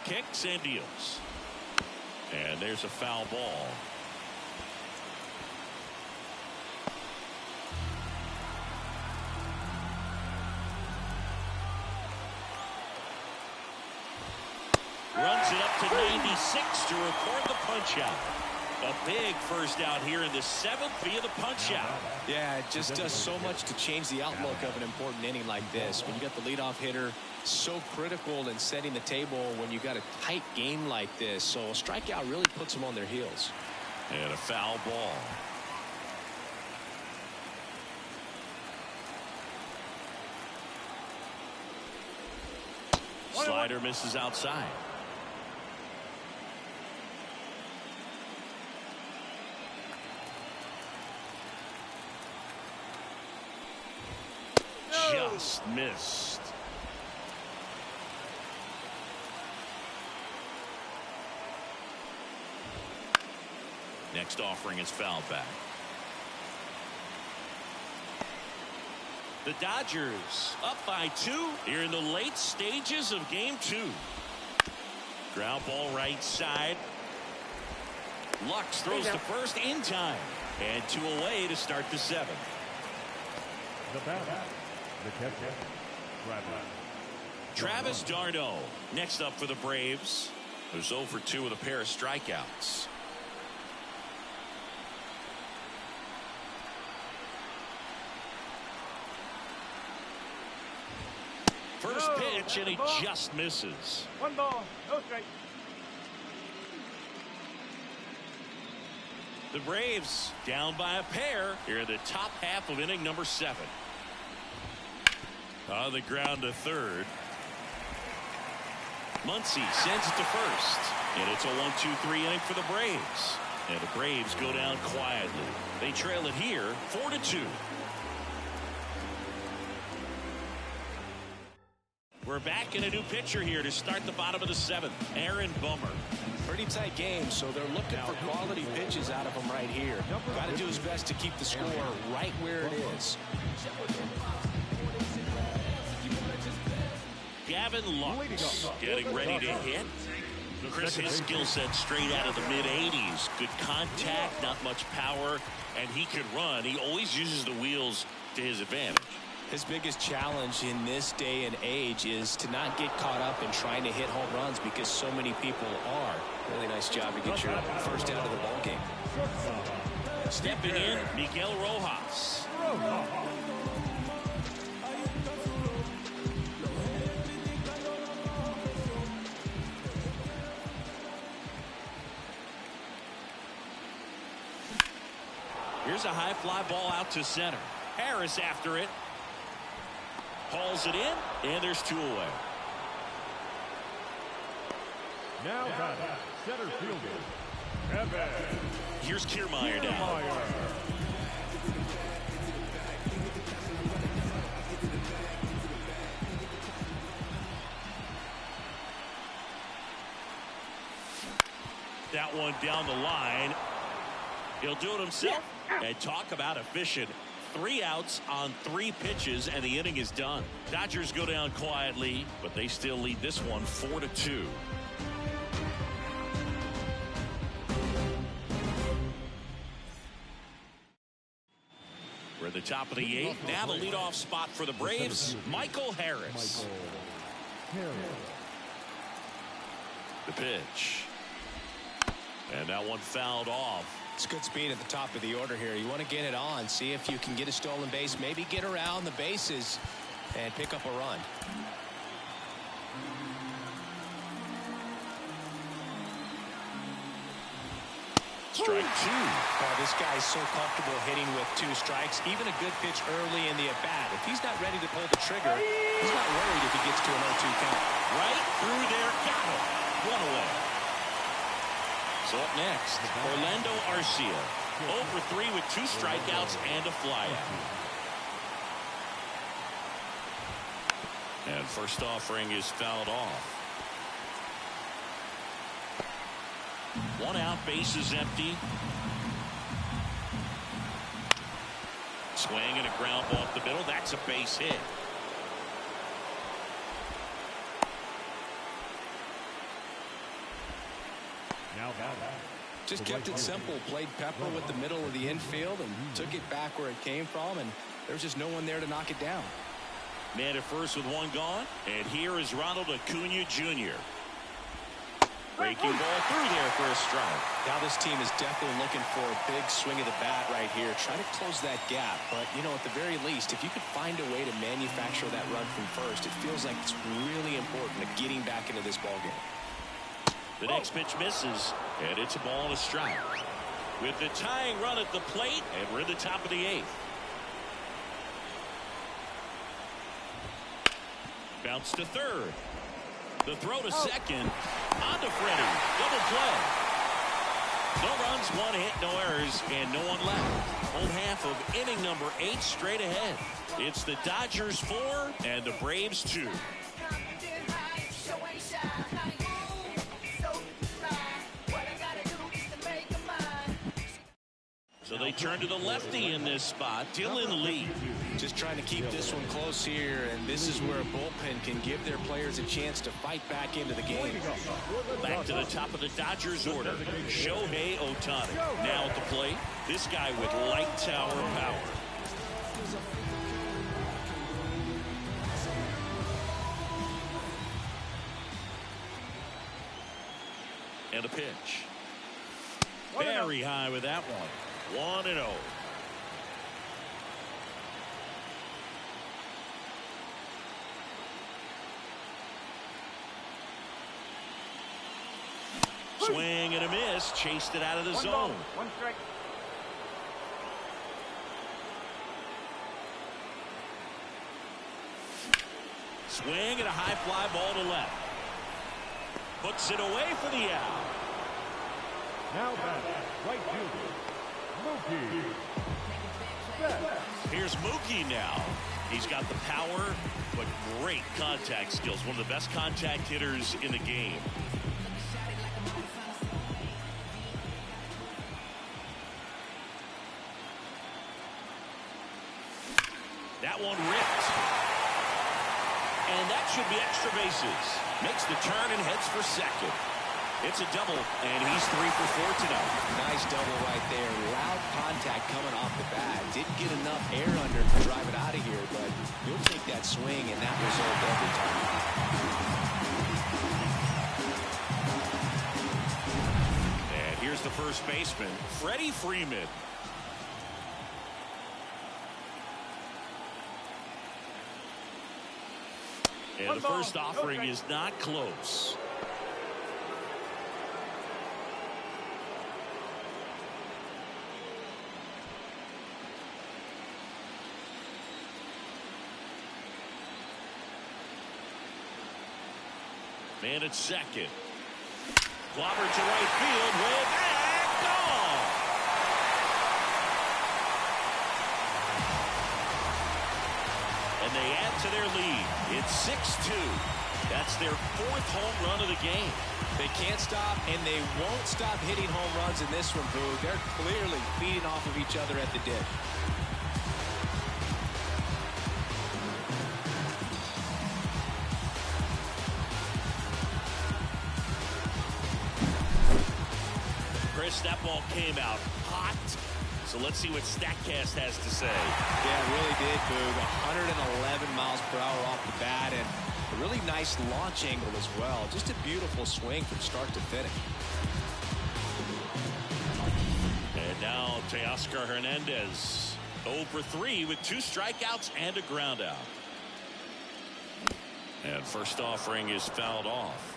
Kicks and deals. And there's a foul ball. Runs it up to 96 to record the punch out. A big first out here in the 7th via the punch out. Yeah, it just does so much to change the outlook of an important inning like this. When you got the leadoff hitter, so critical in setting the table when you got a tight game like this. So a strikeout really puts them on their heels. And a foul ball. Slider misses outside. Just missed. Next offering is fouled back. The Dodgers up by 2 here in the late stages of game 2. Ground ball right side. Lux throws to first in time. And 2 away to start the 7th. The batter, the catcher, Travis d'Arnaud next up for the Braves, who's 0 for 2 with a pair of strikeouts. First pitch, and he just misses. 1 ball, no strike. The Braves down by a pair here in the top half of inning number 7. On the ground to third. Muncy sends it to first. And it's a 1-2-3 inning for the Braves. And the Braves go down quietly. They trail it here 4-2. We're back in a new pitcher here to start the bottom of the 7th. Aaron Bummer. Pretty tight game, so they're looking for quality pitches out of him right here. Got to do his best to keep the score right where it is. Gavin Lux getting ready to hit. Chris, his skill set straight out of the mid-80s. Good contact, not much power, and he can run. He always uses the wheels to his advantage. His biggest challenge in this day and age is to not get caught up in trying to hit home runs because so many people are. Really nice job to get your first out of the ball game. Stepping in, Miguel Rojas. Here's a high fly ball out to center. Harris after it. Hauls it in, and there's 2 away. Now batting, center fielder, Evan. Here's Kiermaier now. That one down the line. He'll do it himself. And talk about efficient. 3 outs on 3 pitches, and the inning is done. Dodgers go down quietly, but they still lead this one 4-2. We're at the top of the 8th. Now the leadoff spot for the Braves, Michael Harris. The pitch. And that one fouled off. It's good speed at the top of the order here. You want to get it on, see if you can get a stolen base, maybe get around the bases. and pick up a run. Strike two. Oh, this guy's so comfortable hitting with 2 strikes. Even a good pitch early in the at-bat. If he's not ready to pull the trigger, he's not worried if he gets to an 0-2 count. Right through there. Got him. 1 away. So up next, Orlando Arcia. 0 for 3 with 2 strikeouts and a flyout. And first offering is fouled off. 1 out, base is empty. Swing and a ground ball up the middle. That's a base hit. Now Just kept it simple. Played pepper with the middle of the infield and took it back where it came from, and there's just no one there to knock it down. Man at first with 1 gone. And here is Ronald Acuna Jr. Breaking ball through there for a strike. Now this team is definitely looking for a big swing of the bat right here. Trying to close that gap. But, you know, at the very least, if you could find a way to manufacture that run from first, it feels like it's really important to getting back into this ballgame. The next pitch misses, and it's a ball and a strike. With the tying run at the plate, and we're in the top of the 8th. Bounce to third. The throw to second. On to Freddie. Double play. No runs, 1 hit, no errors, and no one left. Home half of inning number 8 straight ahead. It's the Dodgers 4 and the Braves 2. So they turn to the lefty in this spot, Dylan Lee. Just trying to keep this one close here, and this is where a bullpen can give their players a chance to fight back into the game. Back to the top of the Dodgers order, Shohei Ohtani. Now at the plate, this guy with light tower power. And a pitch. Very high with that one. 1-0. Swing and a miss. Chased it out of the zone. 1 strike. Swing and a high fly ball to left. Puts it away for the out. Now back, right fielder, Mookie. Here's Mookie now. He's got the power, but great contact skills. One of the best contact hitters in the game. That one ripped. And that should be extra bases. Makes the turn and heads for second. It's a double, and he's 3 for 4 tonight. Nice double right there. Loud contact coming off the bat. Didn't get enough air under to drive it out of here, but you'll take that swing and that result every time. And here's the first baseman, Freddie Freeman. And the first offering is not close. Man at second. Clobber to right field. Way back. Gone. And they add to their lead. It's 6-2. That's their 4th home run of the game. They can't stop, and they won't stop hitting home runs in this one, Boo. They're clearly feeding off of each other at the dish. That ball came out hot. So let's see what StatCast has to say. Yeah, it really did, Boog. 111 miles per hour off the bat, and a really nice launch angle as well. Just a beautiful swing from start to finish. And now Teoscar Hernandez. 0 for 3 with 2 strikeouts and a ground out. And first offering is fouled off.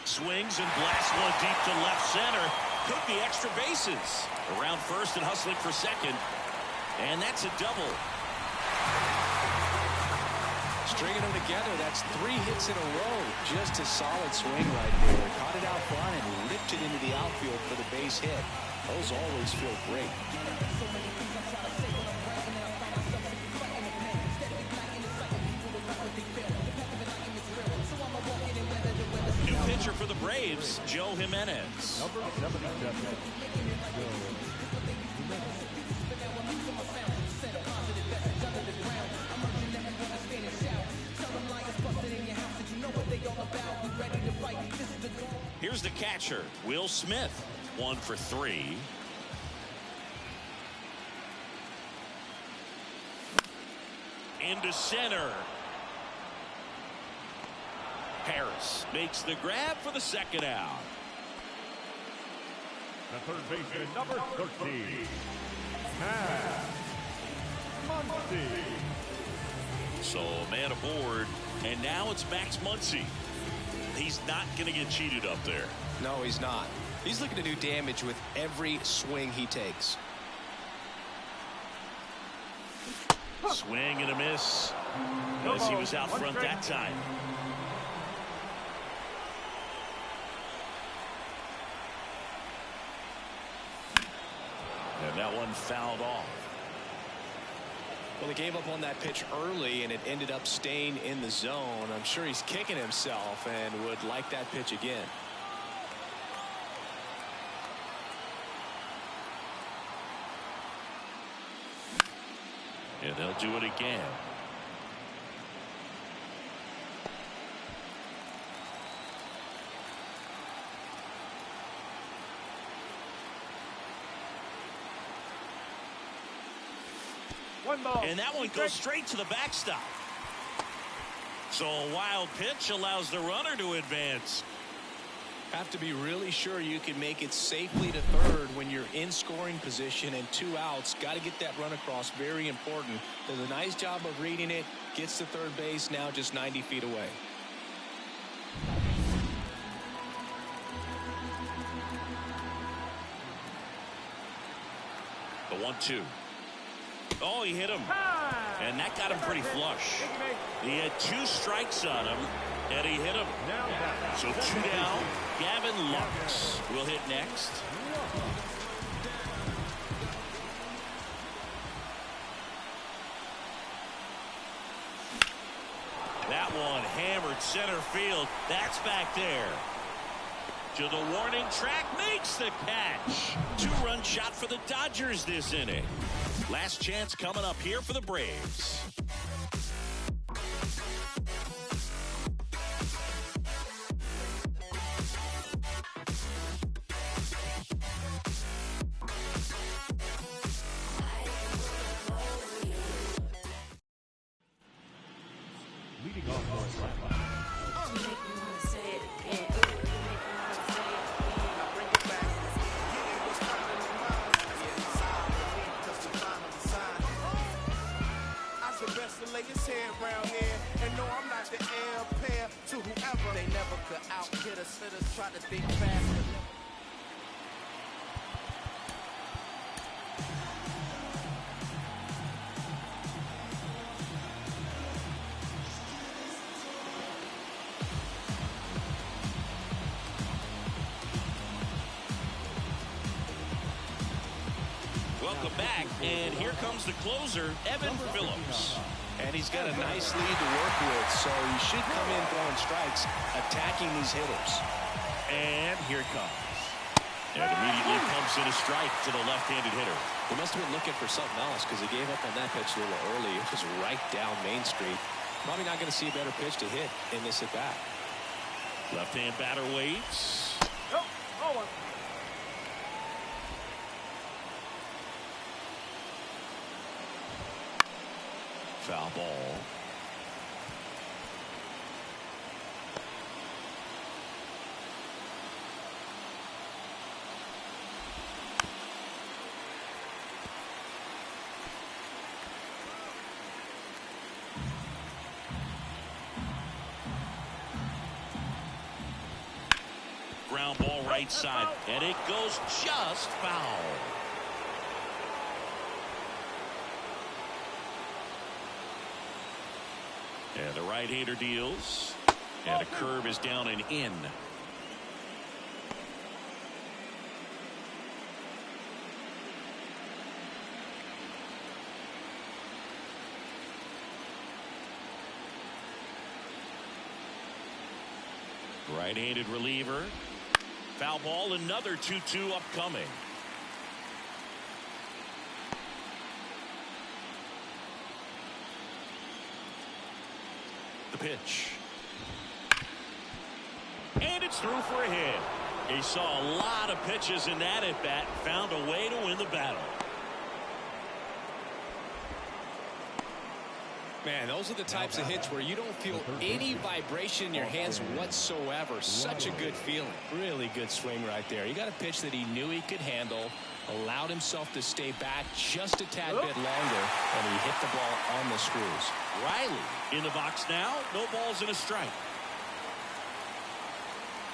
Swings and blasts one deep to left center. Could be extra bases. Around first and hustling for second. And that's a double. Stringing them together, that's 3 hits in a row. Just a solid swing right there. Caught it out front and ripped it into the outfield for the base hit. Those always feel great. New pitcher for the Braves, Joe Jimenez. Number 77. Here's the catcher, Will Smith. 1 for 3. Into center. Harris makes the grab for the second out. The third baseman, number 13. Muncy. So a man aboard, and now it's Max Muncy. He's not going to get cheated up there. No, he's not. He's looking to do damage with every swing he takes. Swing and a miss, as he was out front that time. And that one fouled off. Well, he gave up on that pitch early, and it ended up staying in the zone. I'm sure he's kicking himself and would like that pitch again. And they'll do it again. And that one goes straight to the backstop. So a wild pitch allows the runner to advance. Have to be really sure you can make it safely to third when you're in scoring position and 2 outs. Got to get that run across. Very important. Does a nice job of reading it. Gets to third base, now just 90 feet away. The 1-2. Oh, he hit him. And that got him pretty flush. He had 2 strikes on him, and he hit him. So 2 down. Gavin Lux will hit next. That one hammered center field. That's back there. To the warning track, makes the catch. 2-run shot for the Dodgers this inning. Last chance coming up here for the Braves. Leading off for lay his head round here and no, I'm not the heir apparent to whoever. They never could out-hit us, let us try to think faster. Welcome back, and here comes the closer, Evan Phillips. And he's got a nice lead to work with, so he should come in throwing strikes, attacking these hitters. And here it comes. And immediately pumps in a strike to the left-handed hitter. He must have been looking for something else because he gave up on that pitch a little early. It was right down Main Street. Probably not going to see a better pitch to hit in this at-bat. Left-hand batter waits. foul ball. Ground ball right side, and it goes just foul. And the right-hander deals, and a curve is down and in. Right-handed reliever. Foul ball, another 2-2 upcoming. The pitch. And it's through for a hit. He saw a lot of pitches in that at-bat, found a way to win the battle. Man, those are the types of hits where you don't feel any vibration in your hands whatsoever. Such a good feeling. Really good swing right there. He got a pitch that he knew he could handle, allowed himself to stay back just a tad bit longer, and he hit the ball on the screws. Riley in the box now. No balls and a strike.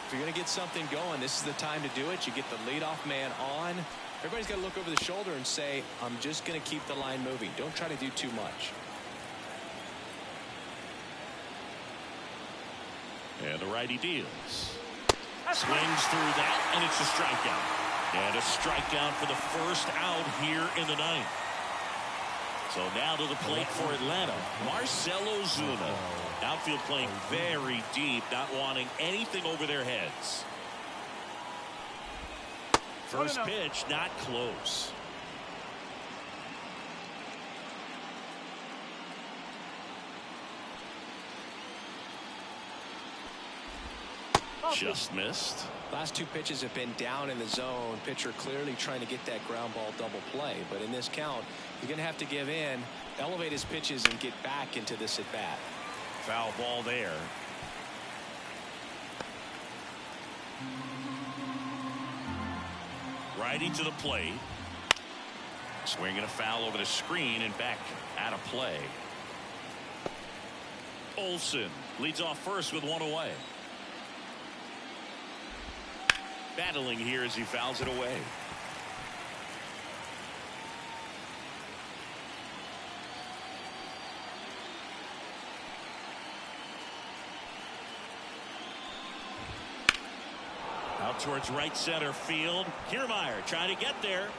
If you're going to get something going, this is the time to do it. You get the leadoff man on. Everybody's got to look over the shoulder and say, I'm just going to keep the line moving. Don't try to do too much. And the righty deals. Swings through that, and it's a strikeout. And a strikeout for the first out here in the ninth. So now to the plate for Atlanta, Marcell Ozuna. Outfield playing very deep, not wanting anything over their heads. First pitch, not close. Just missed. Last two pitches have been down in the zone. Pitcher clearly trying to get that ground ball double play. But in this count, you're going to have to give in, elevate his pitches, and get back into this at bat. Foul ball there. Righty to the plate. Swinging a foul over the screen and back out of play. Olsen leads off first with one away. Battling here as he fouls it away. Out towards right center field. Kiermaier trying to get there.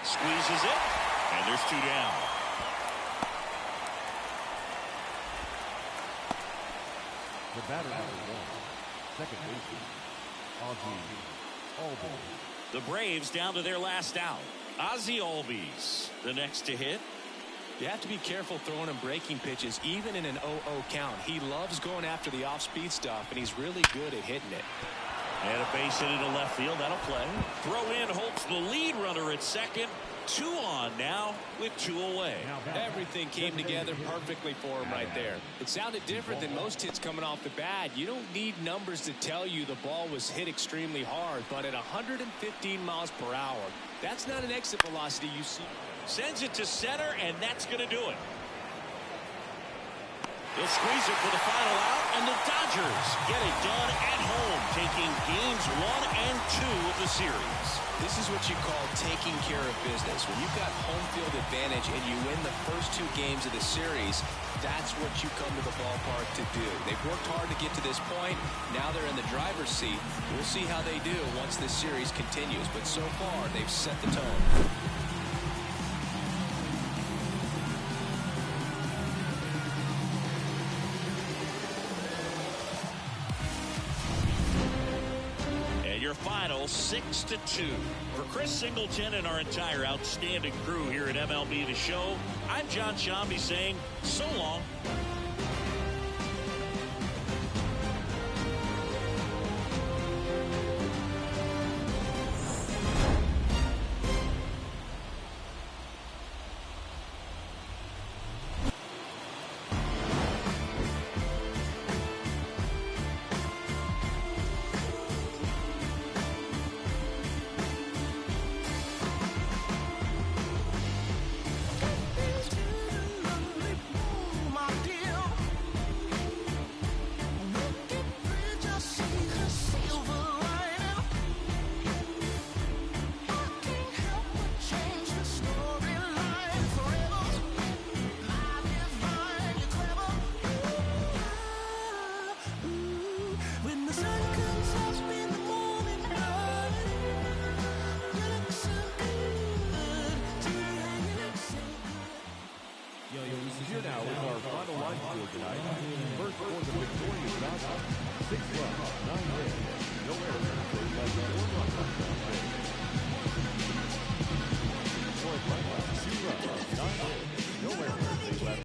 Squeezes it. And there's two down. The batter number 1, second baseman, Albies. The Braves down to their last out. Ozzie Albies, the next to hit. You have to be careful throwing him breaking pitches, even in an 0-0 count. He loves going after the off-speed stuff, and he's really good at hitting it. And a base hit into left field. That'll play. Throw in holds the lead runner at second. 2 on now with 2 away. Everything came together perfectly for him right there. It sounded different than most hits coming off the bat. You don't need numbers to tell you the ball was hit extremely hard, but at 115 miles per hour, that's not an exit velocity you see. Sends it to center, and that's going to do it. They'll squeeze it for the final out, and the Dodgers get it done at home, taking games 1 and 2 of the series. This is what you call taking care of business. When you've got home field advantage and you win the first 2 games of the series, that's what you come to the ballpark to do. They've worked hard to get to this point. Now they're in the driver's seat. We'll see how they do once this series continues. But so far, they've set the tone. Final 6-2 for Chris Singleton and our entire outstanding crew here at MLB The Show. I'm John Shambi saying so long. 6 runs, 9 hits, no errors, for 4 runs.